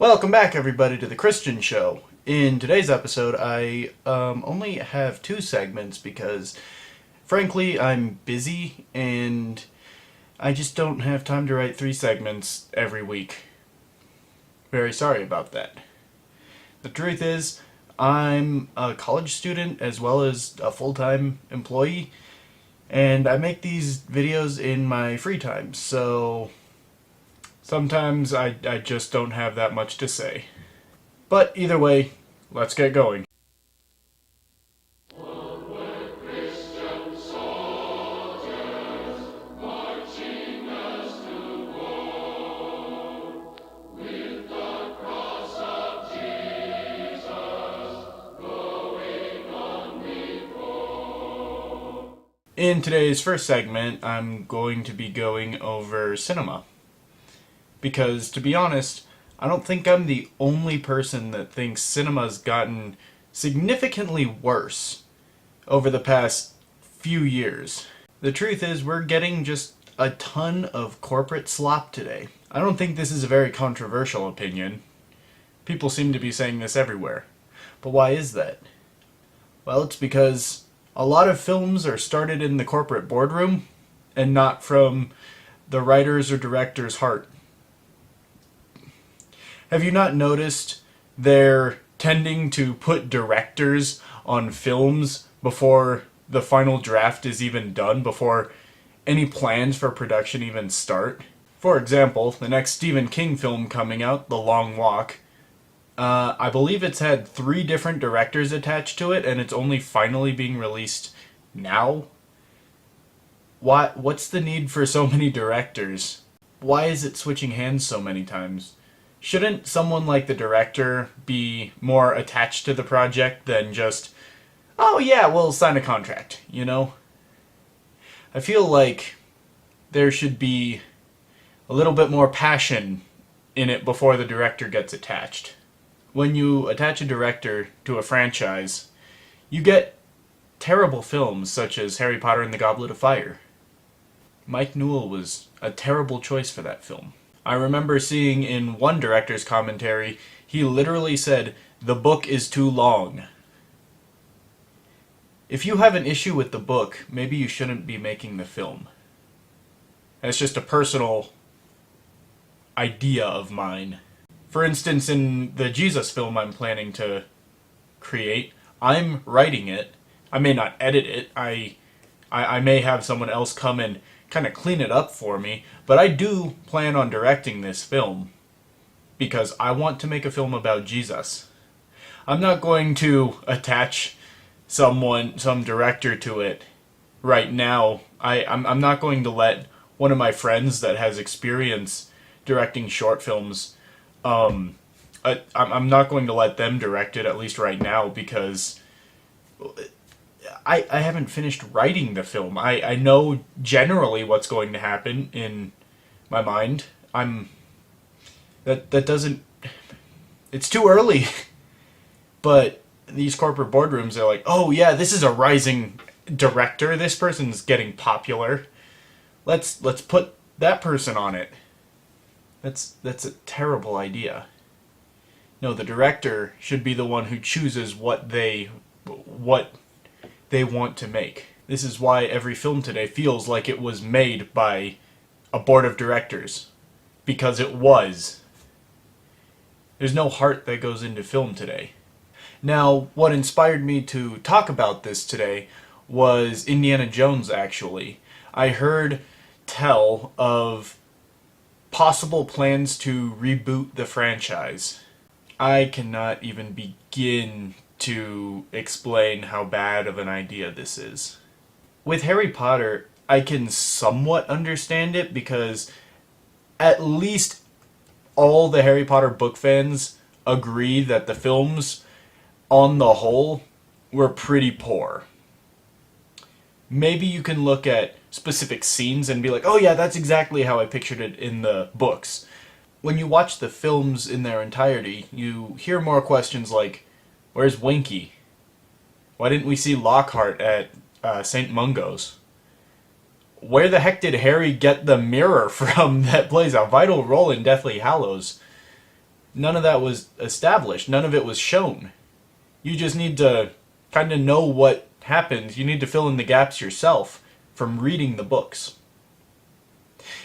Welcome back, everybody, to the Christian Show. In today's episode, I only have two segments because, frankly, I'm busy and I just don't have time to write three segments every week. Very sorry about that. The truth is, I'm a college student as well as a full-time employee, and I make these videos in my free time, so sometimes I just don't have that much to say. But either way, let's get going. In today's first segment, I'm going to be going over cinema. Because, to be honest, I don't think I'm the only person that thinks cinema's gotten significantly worse over the past few years. The truth is, we're getting just a ton of corporate slop today. I don't think this is a very controversial opinion. People seem to be saying this everywhere. But why is that? Well, it's because a lot of films are started in the corporate boardroom and not from the writer's or director's heart. Have you not noticed they're tending to put directors on films before the final draft is even done, before any plans for production even start? For example, the next Stephen King film coming out, The Long Walk, I believe it's had 3 different directors attached to it, and it's only finally being released now? What's the need for so many directors? Why is it switching hands so many times? Shouldn't someone like the director be more attached to the project than just, oh yeah, we'll sign a contract, you know? I feel like there should be a little bit more passion in it before the director gets attached. When you attach a director to a franchise, you get terrible films such as Harry Potter and the Goblet of Fire. Mike Newell was a terrible choice for that film. I remember seeing in one director's commentary, he literally said, "The book is too long." If you have an issue with the book, maybe you shouldn't be making the film. That's just a personal idea of mine. For instance, in the Jesus film I'm planning to create, I'm writing it. I may not edit it. I may have someone else come and kind of clean it up for me, but I do plan on directing this film because I want to make a film about Jesus. I'm not going to attach some director to it right now. I'm not going to let one of my friends that has experience directing short films, I'm not going to let them direct it, at least right now, because I haven't finished writing the film. I know generally what's going to happen in my mind. That doesn't... It's too early. But these corporate boardrooms are like, oh yeah, this is a rising director. This person's getting popular. Let's put that person on it. That's a terrible idea. No, the director should be the one who chooses what they want to make. This is why every film today feels like it was made by a board of directors. Because it was. There's no heart that goes into film today. Now, what inspired me to talk about this today was Indiana Jones, actually. I heard tell of possible plans to reboot the franchise. I cannot even begin to explain how bad of an idea this is. With Harry Potter, I can somewhat understand it because at least all the Harry Potter book fans agree that the films, on the whole, were pretty poor. Maybe you can look at specific scenes and be like, oh yeah, that's exactly how I pictured it in the books. When you watch the films in their entirety, you hear more questions like, where's Winky? Why didn't we see Lockhart at St. Mungo's? Where the heck did Harry get the mirror from that plays a vital role in Deathly Hallows? None of that was established. None of it was shown. You just need to kind of know what happened. You need to fill in the gaps yourself from reading the books.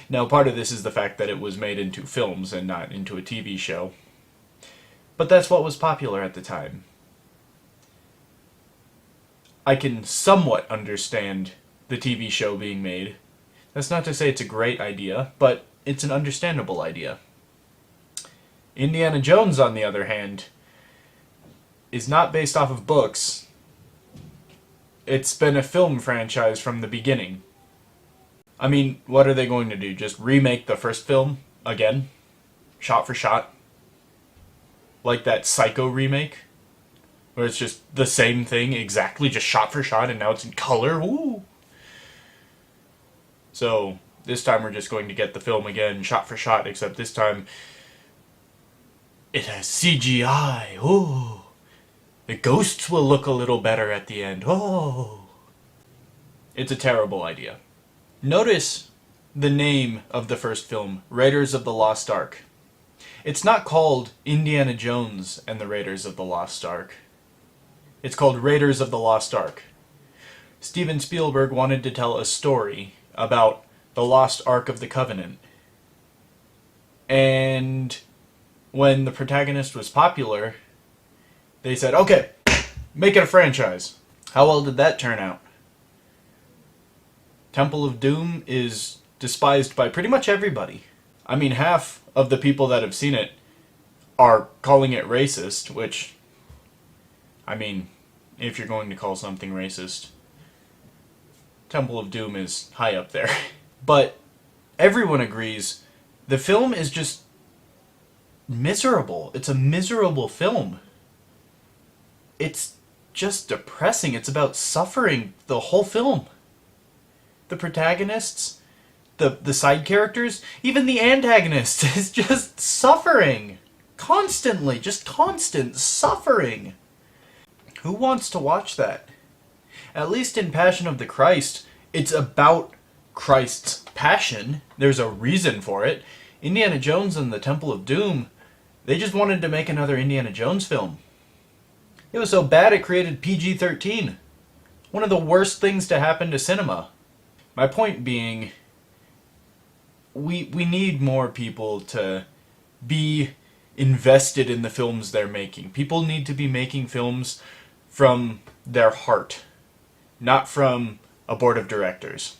Now, part of this is the fact that it was made into films and not into a TV show. But that's what was popular at the time. I can somewhat understand the TV show being made. That's not to say it's a great idea, but it's an understandable idea. Indiana Jones, on the other hand, is not based off of books. It's been a film franchise from the beginning. I mean, what are they going to do? Just remake the first film again? Shot for shot? Like that Psycho remake? Where it's just the same thing exactly, just shot for shot, and now it's in color? Ooh! So, this time we're just going to get the film again, shot for shot, except this time it has CGI. Ooh! The ghosts will look a little better at the end. Oh! It's a terrible idea. Notice the name of the first film, Raiders of the Lost Ark. It's not called Indiana Jones and the Raiders of the Lost Ark. It's called Raiders of the Lost Ark. Steven Spielberg wanted to tell a story about the Lost Ark of the Covenant. And when the protagonist was popular, they said, okay, make it a franchise. How well did that turn out? Temple of Doom is despised by pretty much everybody. I mean, half of the people that have seen it are calling it racist, which, I mean, if you're going to call something racist, Temple of Doom is high up there. But everyone agrees the film is just miserable. It's a miserable film. It's just depressing. It's about suffering the whole film. The protagonists, the side characters, even the antagonist is just suffering. Constantly, just constant suffering. Who wants to watch that? At least in Passion of the Christ, it's about Christ's passion. There's a reason for it. Indiana Jones and the Temple of Doom, they just wanted to make another Indiana Jones film. It was so bad it created PG-13. One of the worst things to happen to cinema. My point being, we need more people to be invested in the films they're making. People need to be making films from their heart, not from a board of directors.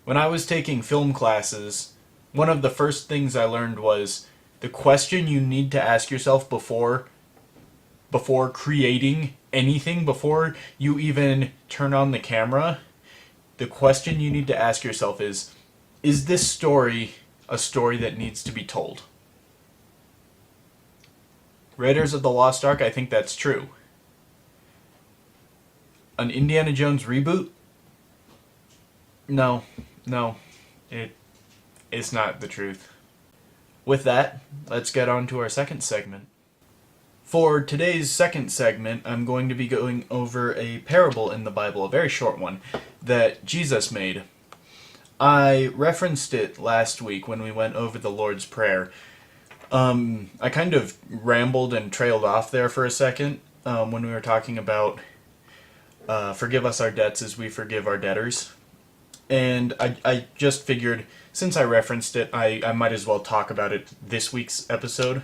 When I was taking film classes, one of the first things I learned was the question you need to ask yourself before creating anything, before you even turn on the camera, the question you need to ask yourself is this story a story that needs to be told? Raiders of the Lost Ark, I think that's true. An Indiana Jones reboot? No, it's not the truth. With that, let's get on to our second segment. For today's second segment, I'm going to be going over a parable in the Bible, a very short one, that Jesus made. I referenced it last week when we went over the Lord's Prayer. I kind of rambled and trailed off there for a second when we were talking about forgive us our debts as we forgive our debtors. And I just figured, since I referenced it, I might as well talk about it this week's episode.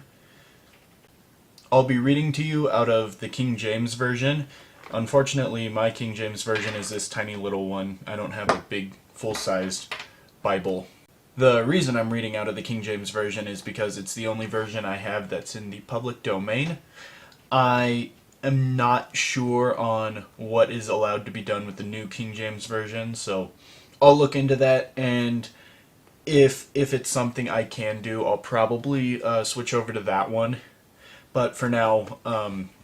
I'll be reading to you out of the King James Version. Unfortunately, my King James Version is this tiny little one. I don't have a big, full-sized Bible. The reason I'm reading out of the King James Version is because it's the only version I have that's in the public domain. I am not sure on what is allowed to be done with the new King James Version, so I'll look into that, and if it's something I can do, I'll probably switch over to that one. But for now,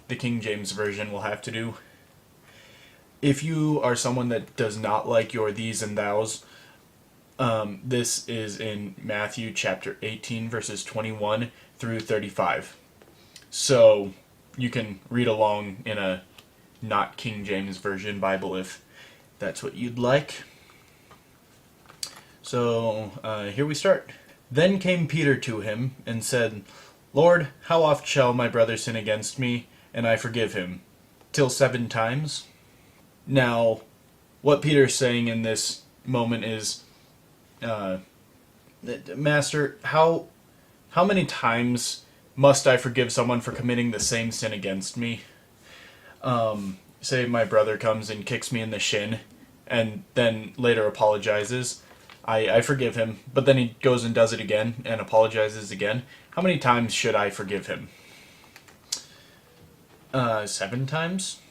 the King James Version will have to do. If you are someone that does not like your these and thous, this is in Matthew chapter 18, verses 21 through 35. So you can read along in a not King James Version Bible if that's what you'd like. So here we start. Then came Peter to him and said, Lord, how oft shall my brother sin against me, and I forgive him? Till 7 times? Now, what Peter's saying in this moment is, Master, how many times must I forgive someone for committing the same sin against me? Say my brother comes and kicks me in the shin, and then later apologizes. I forgive him, but then he goes and does it again and apologizes again. How many times should I forgive him? 7 times?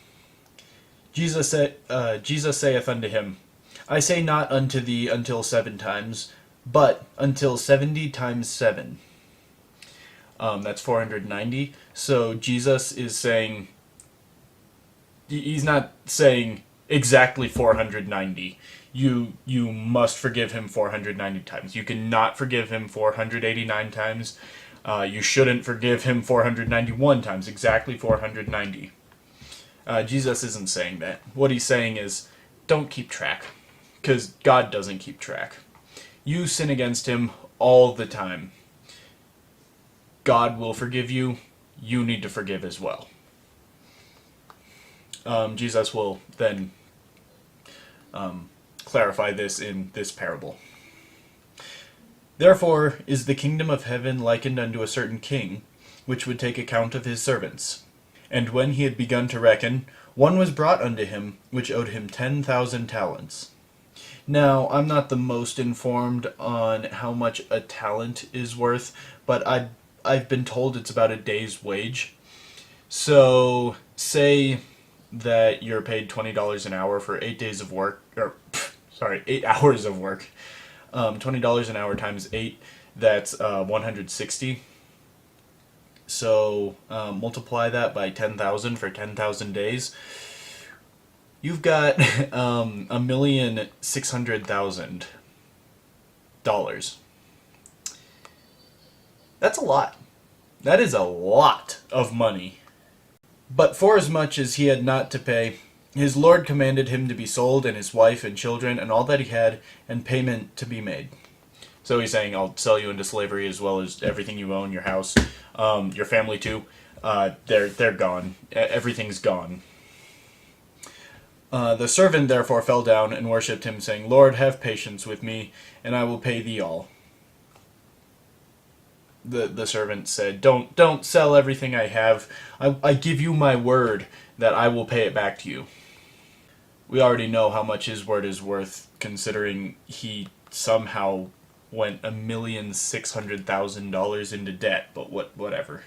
Jesus saith unto him, I say not unto thee until 7 times, but until 70 times 7. That's 490. So Jesus is saying, he's not saying exactly 490. You must forgive him 490 times. You cannot forgive him 489 times. You shouldn't forgive him 491 times. Exactly 490. Jesus isn't saying that. What he's saying is, don't keep track, because God doesn't keep track. You sin against him all the time. God will forgive you. You need to forgive as well. Jesus will then clarify this in this parable. Therefore is the kingdom of heaven likened unto a certain king, which would take account of his servants. And when he had begun to reckon, one was brought unto him, which owed him 10,000 talents. Now, I'm not the most informed on how much a talent is worth, but I've been told it's about a day's wage. So, say that you're paid $20 an hour for 8 days of work, 8 hours of work. $20 an hour times 8, that's 160. So multiply that by 10,000 for 10,000 days. You've got $1,600,000. That's a lot. That is a lot of money. But forasmuch as he had not to pay, his Lord commanded him to be sold, and his wife and children, and all that he had, and payment to be made. So he's saying, I'll sell you into slavery as well as everything you own, your house, your family too. They're gone. Everything's gone. The servant therefore fell down and worshipped him, saying, Lord, have patience with me, and I will pay thee all. The servant said, Don't sell everything I have. I give you my word that I will pay it back to you. We already know how much his word is worth, considering he somehow went $1,600,000 into debt, but whatever.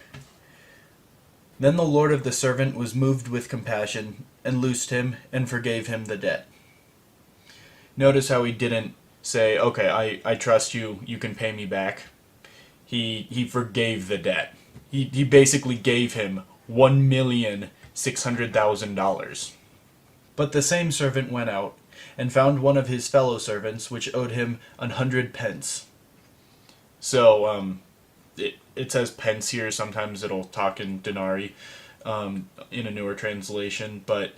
Then the Lord of the servant was moved with compassion, and loosed him, and forgave him the debt. Notice how he didn't say, okay, I trust you, you can pay me back. He forgave the debt. He basically gave him $1,600,000. But the same servant went out, and found one of his fellow servants, which owed him 100 pence. So, it says pence here. Sometimes it'll talk in denarii, in a newer translation. But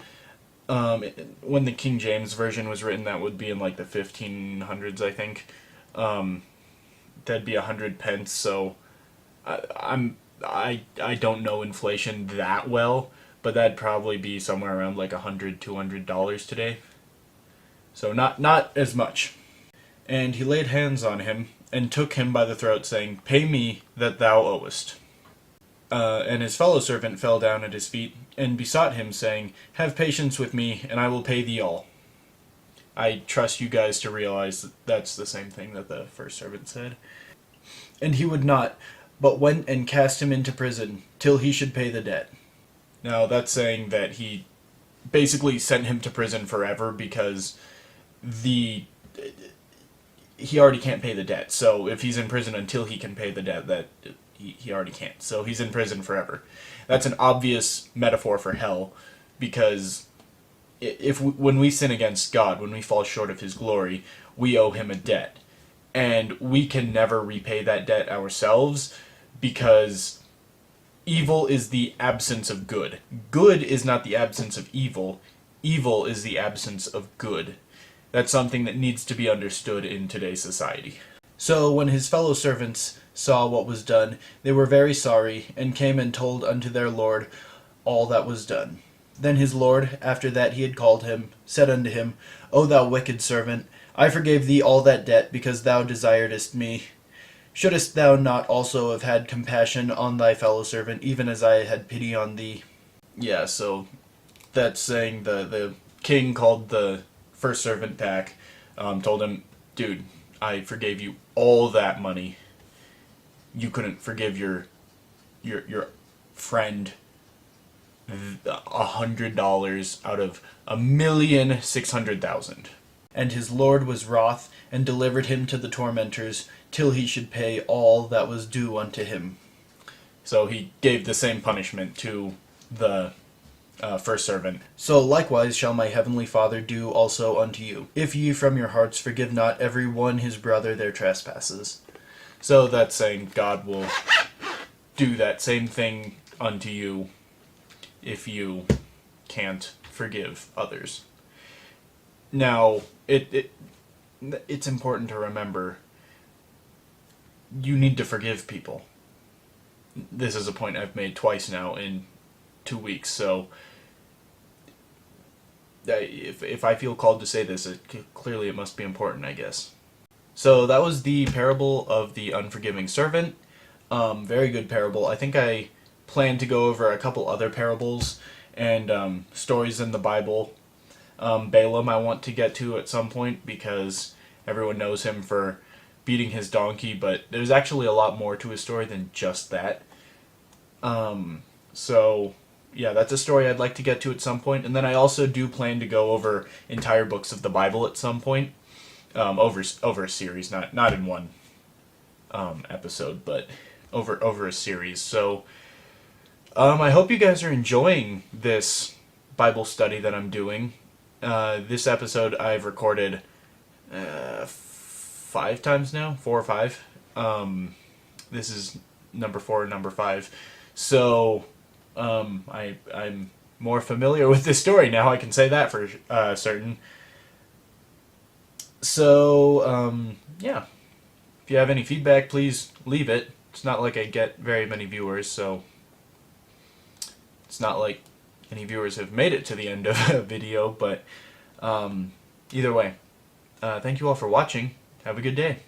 when the King James Version was written, that would be in like the 1500s, I think. That'd be 100 pence. So, I don't know inflation that well, but that'd probably be somewhere around like $100, $200 today. So not as much. And he laid hands on him, and took him by the throat, saying, Pay me that thou owest. And his fellow servant fell down at his feet, and besought him, saying, Have patience with me, and I will pay thee all. I trust you guys to realize that that's the same thing that the first servant said. And he would not, but went and cast him into prison, till he should pay the debt. Now that's saying that he basically sent him to prison forever, because he already can't pay the debt. So if he's in prison until he can pay the debt, that he already can't. So he's in prison forever. That's an obvious metaphor for hell, because when we sin against God, when we fall short of his glory, we owe him a debt. And we can never repay that debt ourselves, because evil is the absence of good. Good is not the absence of evil. Evil is the absence of good. That's something that needs to be understood in today's society. So when his fellow servants saw what was done, they were very sorry, and came and told unto their lord all that was done. Then his lord, after that he had called him, said unto him, O thou wicked servant, I forgave thee all that debt, because thou desiredst me. Shouldest thou not also have had compassion on thy fellow servant, even as I had pity on thee? Yeah, so that's saying the king called the first servant back, told him, dude, I forgave you all that money. You couldn't forgive your friend $100 out of 1,600,000. And his lord was wroth, and delivered him to the tormentors, till he should pay all that was due unto him. So he gave the same punishment to the first servant. So likewise shall my heavenly Father do also unto you, if ye from your hearts forgive not every one his brother their trespasses. So that's saying God will do that same thing unto you if you can't forgive others. Now, it's important to remember you need to forgive people. This is a point I've made twice now in 2 weeks, so if I feel called to say this, clearly it must be important, I guess. So that was the parable of the unforgiving servant. Very good parable. I think I plan to go over a couple other parables and stories in the Bible. Balaam I want to get to at some point because everyone knows him for beating his donkey, but there's actually a lot more to his story than just that. So yeah, that's a story I'd like to get to at some point. And then I also do plan to go over entire books of the Bible at some point, over a series, not in one episode, but over a series. So I hope you guys are enjoying this Bible study that I'm doing. This episode I've recorded 5 times now, 4 or 5. This is number 4 and number 5. So I'm more familiar with this story now. I can say that for certain. So yeah, if you have any feedback, please leave it. It's not like I get very many viewers, so it's not like any viewers have made it to the end of a video, but either way, thank you all for watching. Have a good day.